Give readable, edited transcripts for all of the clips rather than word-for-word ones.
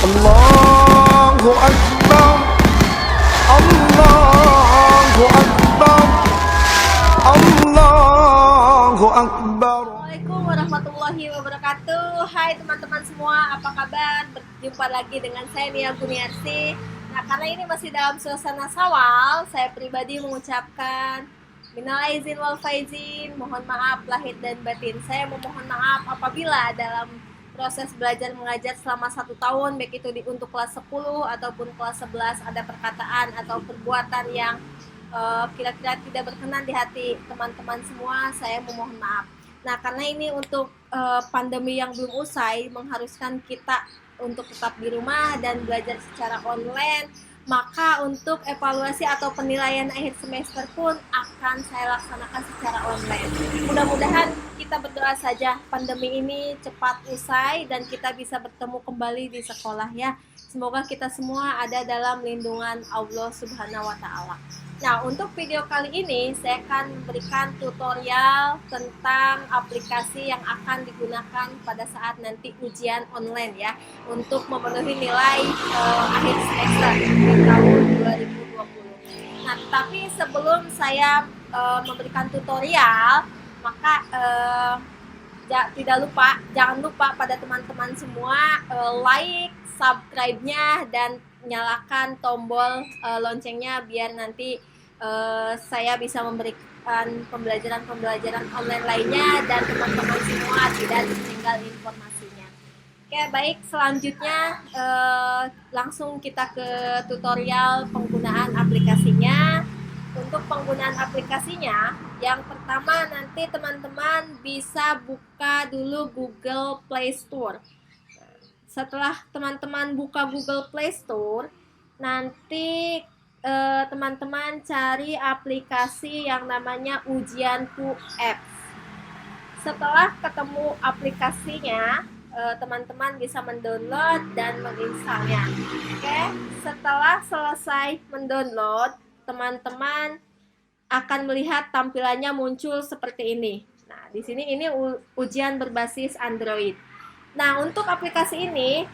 Allahu Akbar, Allahu Akbar, Allahu Akbar. Assalamualaikum warahmatullahi wabarakatuh. Hai teman-teman semua, apa kabar? Berjumpa lagi dengan saya Nia Guniarsi. Nah, karena ini masih dalam suasana Syawal, saya pribadi mengucapkan minal aizin wal faizin, mohon maaf lahir dan batin. Saya memohon maaf apabila dalam proses belajar mengajar selama 1 tahun, baik itu untuk kelas 10 ataupun kelas 11 ada perkataan atau perbuatan yang kira-kira tidak berkenan di hati teman-teman semua, saya memohon maaf. Nah, karena ini untuk pandemi yang belum usai mengharuskan kita untuk tetap di rumah dan belajar secara online, maka untuk evaluasi atau penilaian akhir semester pun akan saya laksanakan secara online. Mudah-mudahan kita berdoa saja pandemi ini cepat usai dan kita bisa bertemu kembali di sekolah ya. Semoga kita semua ada dalam lindungan Allah Subhanahu wa Ta'ala. Nah, untuk video kali ini saya akan memberikan tutorial tentang aplikasi yang akan digunakan pada saat nanti ujian online ya, untuk memenuhi nilai akhir semester di tahun 2020. Nah, tapi sebelum saya memberikan tutorial, maka jangan lupa pada teman-teman semua like, subscribe-nya dan nyalakan tombol loncengnya biar nanti saya bisa memberikan pembelajaran online lainnya dan teman-teman semua tidak tertinggal informasinya. Oke, baik, selanjutnya langsung kita ke tutorial penggunaan aplikasinya. Untuk penggunaan aplikasinya, yang pertama nanti teman-teman bisa buka dulu Google Play Store. Setelah teman-teman buka Google Play Store, nanti teman-teman cari aplikasi yang namanya Ujianku Apps. Setelah ketemu aplikasinya, teman-teman bisa mendownload dan menginstalnya. Oke, setelah selesai mendownload, teman-teman akan melihat tampilannya muncul seperti ini. Nah, di sini ini ujian berbasis Android. Nah, untuk aplikasi ini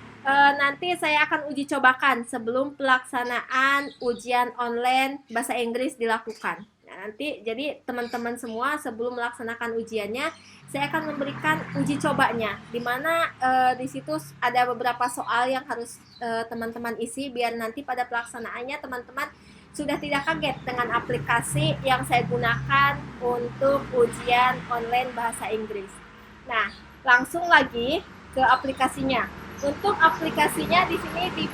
nanti saya akan uji cobakan sebelum pelaksanaan ujian online bahasa Inggris dilakukan. Nah, nanti jadi teman-teman semua sebelum melaksanakan ujiannya, saya akan memberikan uji cobanya, di mana di situ ada beberapa soal yang harus teman-teman isi biar nanti pada pelaksanaannya teman-teman sudah tidak kaget dengan aplikasi yang saya gunakan untuk ujian online bahasa Inggris. Nah, langsung lagi ke aplikasinya. Untuk aplikasinya di sini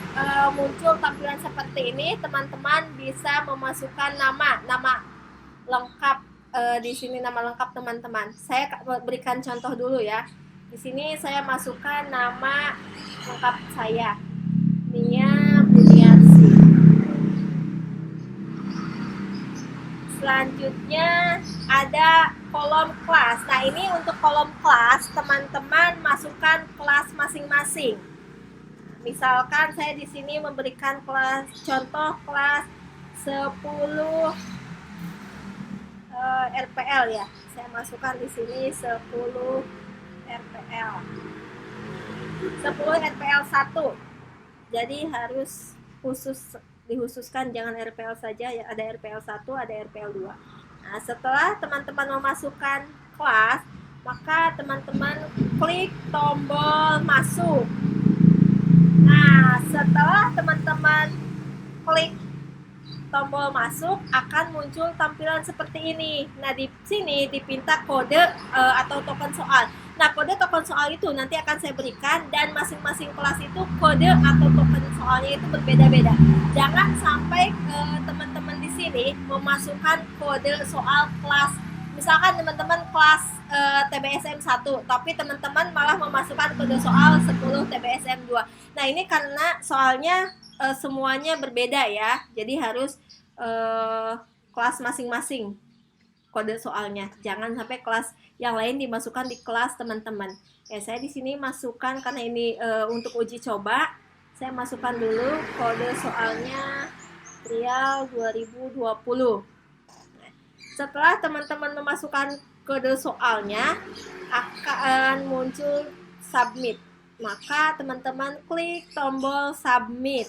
muncul tampilan seperti ini. Teman-teman bisa memasukkan nama lengkap di sini, nama lengkap teman-teman. Saya berikan contoh dulu ya. Di sini saya masukkan nama lengkap saya, Nia Guniarsi. Selanjutnya ada kolom kelas. Nah, ini untuk kolom kelas, teman-teman masukkan kelas masing-masing. Misalkan saya di sini memberikan kelas contoh kelas 10 RPL ya. Saya masukkan di sini 10 RPL. 10 RPL 1. Jadi harus dihususkan, jangan RPL saja ya, ada RPL 1, ada RPL 2. Nah, setelah teman-teman memasukkan kelas, maka teman-teman klik tombol masuk. Nah, setelah teman-teman klik tombol masuk, akan muncul tampilan seperti ini. Nah, di sini dipinta kode atau token soal. Nah, kode token soal itu nanti akan saya berikan, dan masing-masing kelas itu kode atau token soalnya itu berbeda-beda. Jangan sampai teman-teman di sini memasukkan kode soal kelas. Misalkan teman-teman kelas TBSM 1, tapi teman-teman malah memasukkan kode soal 10 TBSM 2. Nah, ini karena soalnya semuanya berbeda ya. Jadi harus kelas masing-masing kode soalnya. Jangan sampai kelas yang lain dimasukkan di kelas teman-teman. Ya, saya di sini masukkan karena ini untuk uji coba. Saya masukkan dulu kode soalnya Riau 2020. Setelah teman-teman memasukkan kode soalnya, akan muncul submit. maka teman-teman klik tombol submit.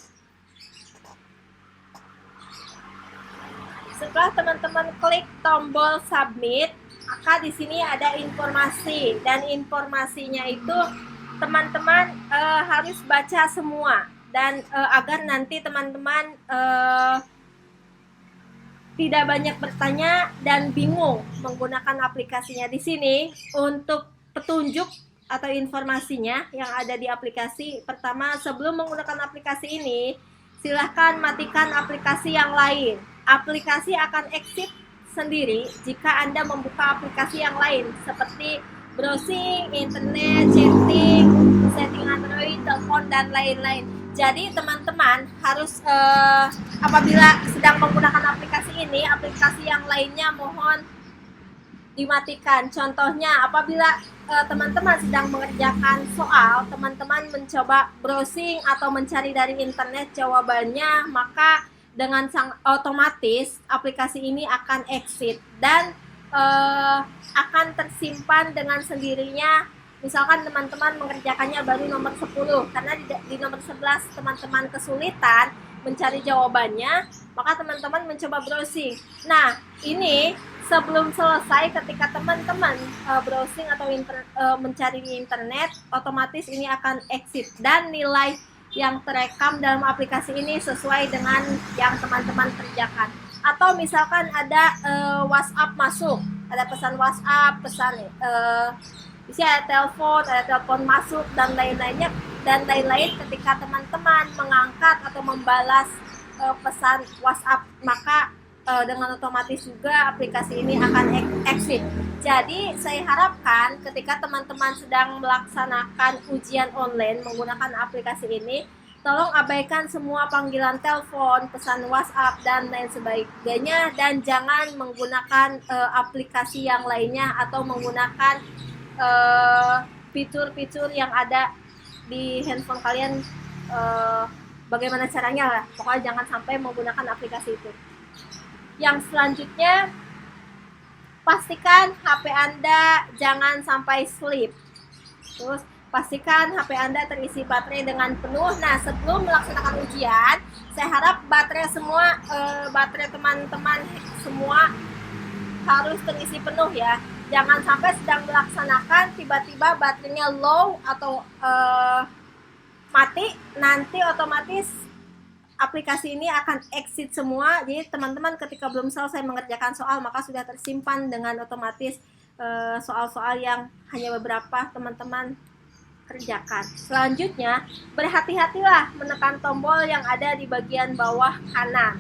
Setelah teman-teman klik tombol submit, maka di sini ada informasi, dan informasinya itu teman-teman harus baca semua, dan agar nanti teman-teman tidak banyak bertanya dan bingung menggunakan aplikasinya. Di sini untuk petunjuk atau informasinya yang ada di aplikasi, pertama, sebelum menggunakan aplikasi ini, silahkan matikan aplikasi yang lain. Aplikasi akan exit sendiri jika Anda membuka aplikasi yang lain seperti browsing, internet, chatting, setting Android, telepon, dan lain-lain. Jadi teman-teman harus apabila sedang menggunakan aplikasi ini, aplikasi yang lainnya mohon dimatikan. Contohnya apabila teman-teman sedang mengerjakan soal, teman-teman mencoba browsing atau mencari dari internet jawabannya, maka dengan otomatis aplikasi ini akan exit dan akan tersimpan dengan sendirinya. Misalkan teman-teman mengerjakannya baru nomor 10, karena di nomor 11 teman-teman kesulitan mencari jawabannya, maka teman-teman mencoba browsing. Nah, ini sebelum selesai, ketika teman-teman browsing atau mencari di internet, otomatis ini akan exit dan nilai yang terekam dalam aplikasi ini sesuai dengan yang teman-teman kerjakan. Atau misalkan ada WhatsApp masuk, ada pesan WhatsApp, pesan bisa ada telepon masuk dan lain-lainnya, dan lain-lain. Ketika teman-teman mengangkat atau membalas pesan WhatsApp, maka dengan otomatis juga aplikasi ini akan exit. Jadi saya harapkan ketika teman-teman sedang melaksanakan ujian online menggunakan aplikasi ini, tolong abaikan semua panggilan telepon, pesan WhatsApp, dan lain sebagainya, dan jangan menggunakan aplikasi yang lainnya atau menggunakan fitur-fitur yang ada di handphone kalian. Bagaimana caranya lah, pokoknya jangan sampai menggunakan aplikasi itu. Yang selanjutnya, pastikan HP Anda jangan sampai sleep. Terus pastikan HP Anda terisi baterai dengan penuh. Nah, sebelum melaksanakan ujian, saya harap baterai teman-teman semua harus terisi penuh ya. Jangan sampai sedang melaksanakan tiba-tiba baterainya low atau mati, nanti otomatis aplikasi ini akan exit semua. Jadi teman-teman ketika belum selesai mengerjakan soal, maka sudah tersimpan dengan otomatis soal-soal yang hanya beberapa teman-teman kerjakan. Selanjutnya, berhati-hatilah menekan tombol yang ada di bagian bawah kanan.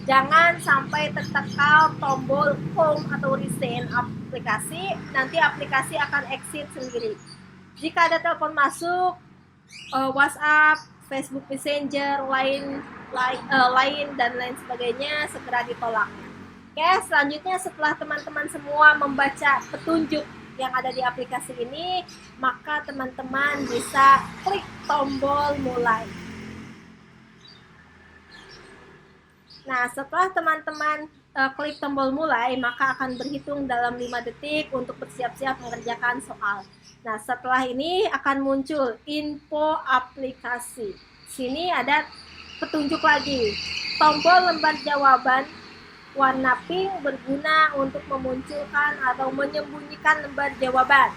Jangan sampai tertekan tombol home atau reset aplikasi, nanti aplikasi akan exit sendiri. Jika ada telepon masuk, WhatsApp, Facebook Messenger, lain dan lain sebagainya, segera ditolak. Oke, selanjutnya setelah teman-teman semua membaca petunjuk yang ada di aplikasi ini, maka teman-teman bisa klik tombol mulai. Nah, setelah teman-teman klik tombol mulai, maka akan berhitung dalam 5 detik untuk bersiap-siap mengerjakan soal. Nah, setelah ini akan muncul info aplikasi. Sini ada petunjuk lagi. Tombol lembar jawaban warna pink berguna untuk memunculkan atau menyembunyikan lembar jawaban.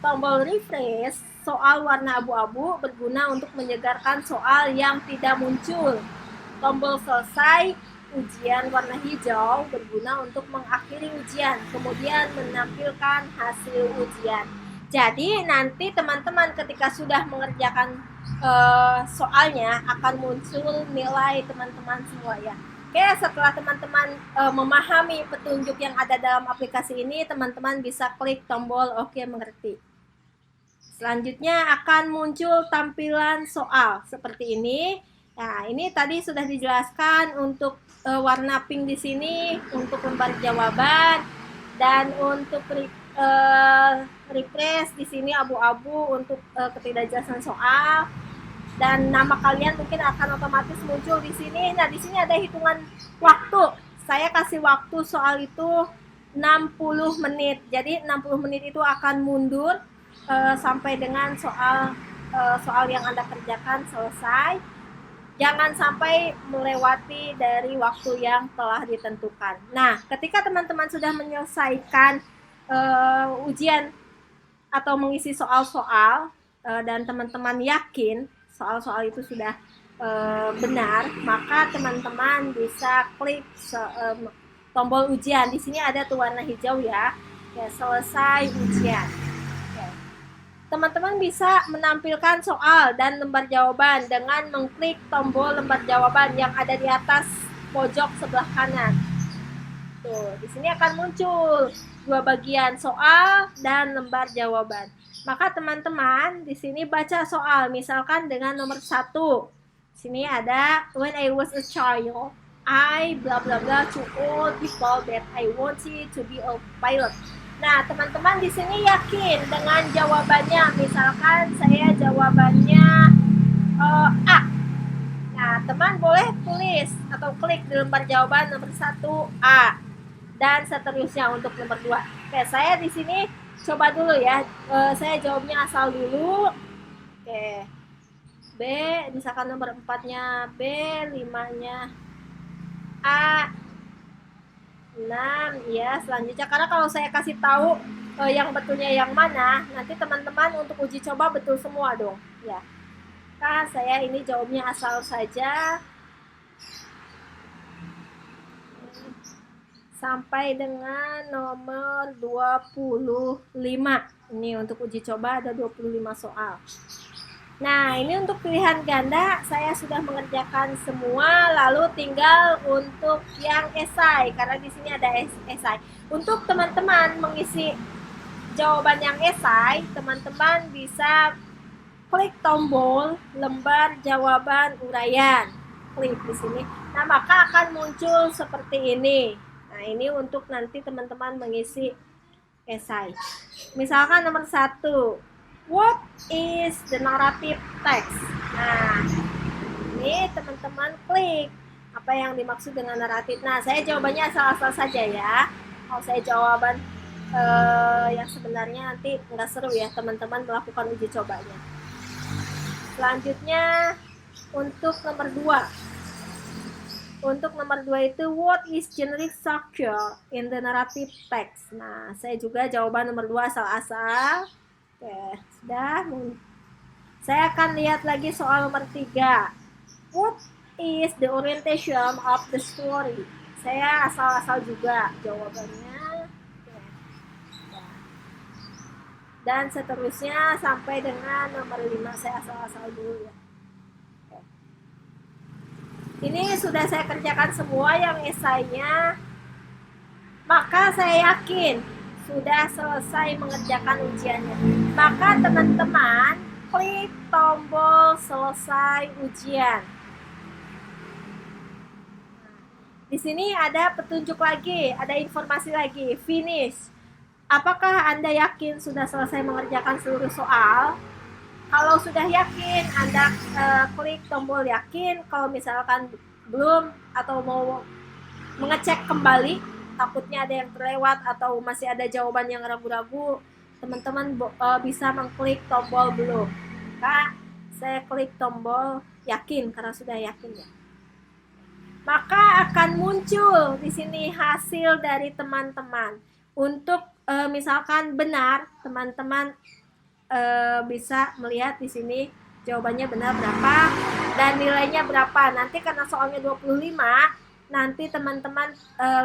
Tombol refresh soal warna abu-abu berguna untuk menyegarkan soal yang tidak muncul. Tombol selesai ujian warna hijau berguna untuk mengakhiri ujian, kemudian menampilkan hasil ujian. Jadi nanti teman-teman ketika sudah mengerjakan soalnya akan muncul nilai teman-teman semua ya. Oke, setelah teman-teman memahami petunjuk yang ada dalam aplikasi ini, teman-teman bisa klik tombol oke mengerti. Selanjutnya akan muncul tampilan soal seperti ini. Nah, ini tadi sudah dijelaskan untuk warna pink di sini untuk lembar jawaban, dan untuk refresh di sini abu-abu untuk ketidakjelasan soal, dan nama kalian mungkin akan otomatis muncul di sini. Nah, di sini ada hitungan waktu. Saya kasih waktu soal itu 60 menit. Jadi 60 menit itu akan mundur sampai dengan soal soal yang Anda kerjakan selesai. Jangan sampai melewati dari waktu yang telah ditentukan. Nah, ketika teman-teman sudah menyelesaikan ujian atau mengisi soal-soal dan teman-teman yakin soal-soal itu sudah benar, maka teman-teman bisa klik tombol ujian. Di sini ada tuh warna hijau ya. Ya, selesai ujian. Teman-teman bisa menampilkan soal dan lembar jawaban dengan mengklik tombol lembar jawaban yang ada di atas pojok sebelah kanan. Tuh, di sini akan muncul dua bagian, soal dan lembar jawaban. Maka teman-teman di sini baca soal, misalkan dengan nomor 1. Sini ada when I was a child, I blah blah blah to all people that I wanted to be a pilot. Nah, teman-teman di sini yakin dengan jawabannya. Misalkan saya jawabannya A. Nah, teman boleh tulis atau klik di lembar jawaban nomor 1 A dan seterusnya untuk nomor 2. Oke, saya di sini coba dulu ya. Saya jawabnya asal dulu. Oke. B, misalkan nomor 4-nya B, 5-nya A, 6 ya. Selanjutnya karena kalau saya kasih tahu yang betulnya yang mana, nanti teman-teman untuk uji coba betul semua dong ya. Nah, saya ini jawabnya asal saja sampai dengan nomor 25. Ini untuk uji coba ada 25 soal. Nah, ini untuk pilihan ganda saya sudah mengerjakan semua, lalu tinggal untuk yang esai karena di sini ada esai. Untuk teman-teman mengisi jawaban yang esai, teman-teman bisa klik tombol lembar jawaban uraian. Klik di sini. Nah, maka akan muncul seperti ini. Nah, ini untuk nanti teman-teman mengisi esai. Misalkan nomor 1. What is the narrative text? Nah, ini teman-teman klik apa yang dimaksud dengan naratif. Nah, saya jawabannya asal-asal saja ya. Kalau saya jawaban yang sebenarnya nanti nggak seru ya teman-teman melakukan uji cobanya. Selanjutnya untuk nomor 2. Untuk nomor 2 itu what is generic structure in the narrative text. Nah, saya juga jawaban nomor 2 asal-asal. Oke, sudah. Saya akan lihat lagi soal nomor 3. What is the orientation of the story? Saya asal-asal juga jawabannya. Oke. Dan seterusnya sampai dengan nomor 5 saya asal-asal dulu ya. Oke. Ini sudah saya kerjakan semua yang esainya. Maka saya yakin sudah selesai mengerjakan ujiannya. Maka teman-teman klik tombol selesai ujian. Di sini ada petunjuk lagi, ada informasi lagi, finish. Apakah Anda yakin sudah selesai mengerjakan seluruh soal? Kalau sudah yakin, Anda klik tombol yakin. Kalau misalkan belum atau mau mengecek kembali, takutnya ada yang terlewat atau masih ada jawaban yang ragu-ragu, teman-teman bisa mengklik tombol belum. Maka saya klik tombol yakin karena sudah yakin ya. Maka akan muncul di sini hasil dari teman-teman. Untuk misalkan benar, teman-teman bisa melihat di sini jawabannya benar berapa dan nilainya berapa. Nanti karena soalnya 25, nanti teman-teman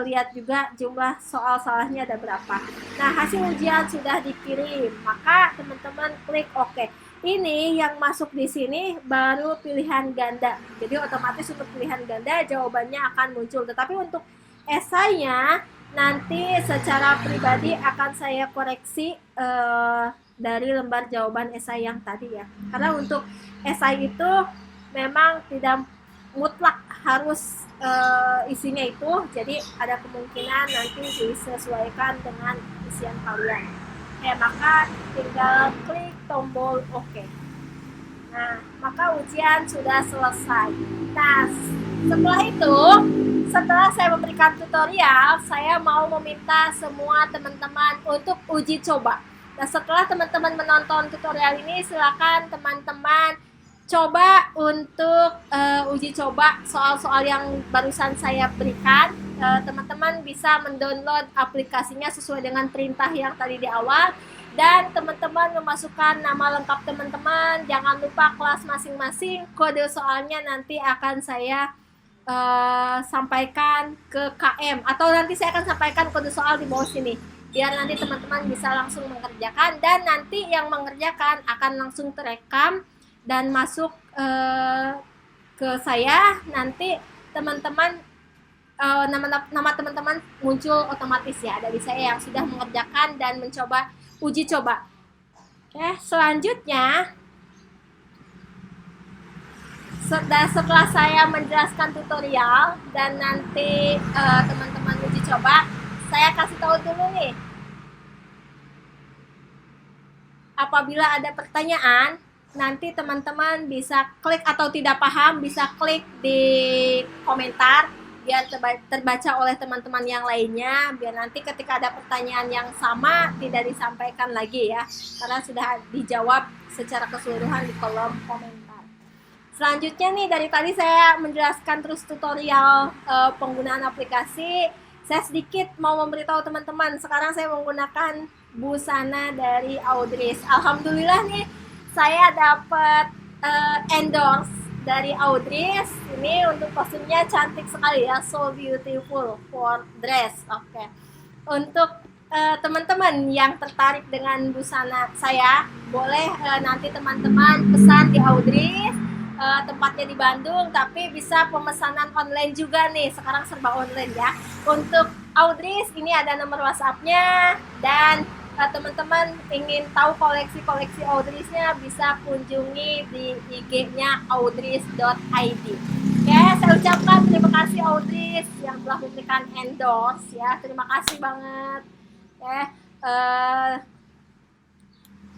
lihat juga jumlah soal salahnya ada berapa. Nah, hasil ujian sudah dikirim, maka teman-teman klik OK. Ini yang masuk di sini baru pilihan ganda. Jadi otomatis untuk pilihan ganda jawabannya akan muncul. Tetapi untuk esainya nanti secara pribadi akan saya koreksi dari lembar jawaban esai yang tadi ya. Karena untuk esai itu memang tidak mutlak harus isinya itu, jadi ada kemungkinan nanti disesuaikan dengan isian kalian. Maka tinggal klik tombol OK. Nah, maka ujian sudah selesai. Nah, setelah itu, setelah saya memberikan tutorial, saya mau meminta semua teman-teman untuk uji coba. Nah, setelah teman-teman menonton tutorial ini, silakan teman-teman coba untuk uji coba soal-soal yang barusan saya berikan. Teman-teman bisa mendownload aplikasinya sesuai dengan perintah yang tadi di awal, dan teman-teman memasukkan nama lengkap teman-teman, jangan lupa kelas masing-masing, kode soalnya nanti akan saya sampaikan ke KM, atau nanti saya akan sampaikan kode soal di bawah sini biar nanti teman-teman bisa langsung mengerjakan, dan nanti yang mengerjakan akan langsung terekam dan masuk ke saya. Nanti teman-teman nama teman-teman muncul otomatis ya dari saya yang sudah mengerjakan dan mencoba uji coba. Oke, selanjutnya setelah saya menjelaskan tutorial dan nanti teman-teman uji coba, saya kasih tahu dulu nih, apabila ada pertanyaan nanti teman-teman bisa klik, atau tidak paham bisa klik di komentar biar terbaca oleh teman-teman yang lainnya, biar nanti ketika ada pertanyaan yang sama tidak disampaikan lagi ya, karena sudah dijawab secara keseluruhan di kolom komentar. Selanjutnya nih, dari tadi saya menjelaskan terus tutorial penggunaan aplikasi. Saya sedikit mau memberitahu teman-teman, sekarang saya menggunakan busana dari Audris. Alhamdulillah nih, saya dapat endorse dari Audris. Ini untuk kostumnya cantik sekali ya, so beautiful for dress. Oke. Untuk teman-teman yang tertarik dengan busana saya, boleh nanti teman-teman pesan di Audris. Tempatnya di Bandung, tapi bisa pemesanan online juga nih, sekarang serba online ya. Untuk Audris ini ada nomor WhatsApp-nya, dan teman-teman ingin tahu koleksi-koleksi Audrisnya bisa kunjungi di IG-nya audris.id. Oke, saya ucapkan terima kasih Audris yang telah memberikan endorse ya, terima kasih banget. Oke,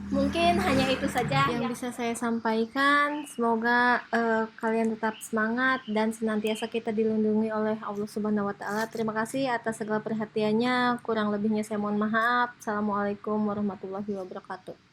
mungkin hanya itu saja yang bisa saya sampaikan. Semoga kalian tetap semangat dan senantiasa kita dilindungi oleh Allah Subhanahu wa Ta'ala. Terima kasih atas segala perhatiannya. Kurang lebihnya saya mohon maaf. Assalamualaikum warahmatullahi wabarakatuh.